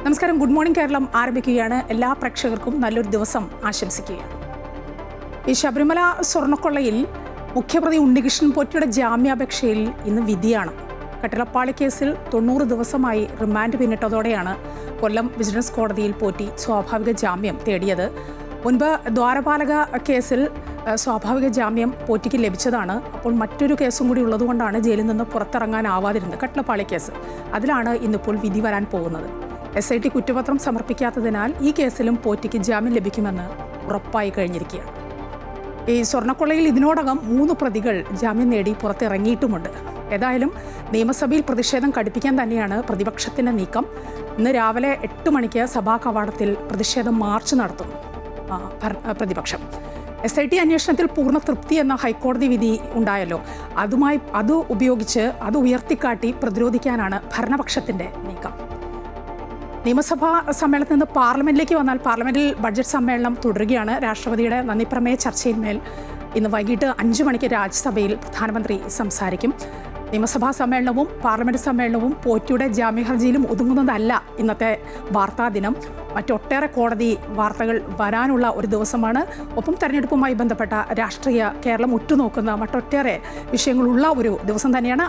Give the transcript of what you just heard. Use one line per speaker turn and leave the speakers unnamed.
നമസ്കാരം. Good morning Keralam ആരംഭിക്കുകയാണ്. എല്ലാ പ്രേക്ഷകർക്കും നല്ലൊരു ദിവസം ആശംസിക്കുകയാണ്. ഈ ശബരിമല സ്വർണ്ണക്കൊള്ളയിൽ മുഖ്യപ്രതി ഉണ്ണികൃഷ്ണൻ പോറ്റിയുടെ ജാമ്യാപേക്ഷയിൽ ഇന്ന് വിധിയാണ്. കട്ടിളപ്പാളി കേസിൽ 90 ദിവസമായി റിമാൻഡ് പിന്നിട്ടതോടെയാണ് കൊല്ലം വിജിലൻസ് കോടതിയിൽ പോറ്റി സ്വാഭാവിക ജാമ്യം തേടിയത്. മുൻപ് ദ്വാരപാലക കേസിൽ സ്വാഭാവിക ജാമ്യം പോറ്റിക്ക് ലഭിച്ചതാണ്. അപ്പോൾ മറ്റൊരു കേസും കൂടി ഉള്ളതുകൊണ്ടാണ് ജയിലിൽ നിന്ന് പുറത്തിറങ്ങാനാവാതിരുന്നത്. കട്ടിളപ്പാളി കേസ്, അതിലാണ് ഇന്നിപ്പോൾ വിധി വരാൻ പോകുന്നത്. SIT കുറ്റപത്രം സമർപ്പിക്കാത്തതിനാൽ ഈ കേസിലും പോറ്റിക്ക് ജാമ്യം ലഭിക്കുമെന്ന് ഉറപ്പായി കഴിഞ്ഞിരിക്കുകയാണ്. ഈ സ്വർണ്ണക്കൊള്ളയിൽ ഇതിനോടകം 3 പ്രതികൾ ജാമ്യം നേടി പുറത്തിറങ്ങിയിട്ടുമുണ്ട്. ഏതായാലും നിയമസഭയിൽ പ്രതിഷേധം കടുപ്പിക്കാൻ തന്നെയാണ് പ്രതിപക്ഷത്തിൻ്റെ നീക്കം. ഇന്ന് രാവിലെ 8 മണിക്ക് സഭാ കവാടത്തിൽ പ്രതിഷേധ മാർച്ച് നടത്തും പ്രതിപക്ഷം. SIT അന്വേഷണത്തിൽ പൂർണ്ണ തൃപ്തി എന്ന ഹൈക്കോടതി വിധി ഉണ്ടായല്ലോ, അത് ഉപയോഗിച്ച് അത് ഉയർത്തിക്കാട്ടി പ്രതിരോധിക്കാനാണ് ഭരണപക്ഷത്തിൻ്റെ നീക്കം. നിയമസഭാ സമ്മേളനത്തിൽ നിന്ന് പാർലമെന്റിലേക്ക് വന്നാൽ പാർലമെന്റിൽ ബഡ്ജറ്റ് സമ്മേളനം തുടരുകയാണ്. രാഷ്ട്രപതിയുടെ നന്ദിപ്രമേയ ചർച്ചയിന്മേൽ ഇന്ന് വൈകിട്ട് 5 മണിക്ക് രാജ്യസഭയിൽ പ്രധാനമന്ത്രി സംസാരിക്കും. നിയമസഭാ സമ്മേളനവും പാർലമെന്റ് സമ്മേളനവും പോറ്റിയുടെ ജാമ്യഹർജിയിലും ഒതുങ്ങുന്നതല്ല ഇന്നത്തെ വാർത്താ ദിനം. മറ്റൊട്ടേറെ കോടതി വാർത്തകൾ വരാനുള്ള ഒരു ദിവസമാണ്. ഒപ്പം തെരഞ്ഞെടുപ്പുമായി ബന്ധപ്പെട്ട കേരളം ഉറ്റുനോക്കുന്ന മറ്റൊട്ടേറെ വിഷയങ്ങളുള്ള ഒരു ദിവസം തന്നെയാണ്.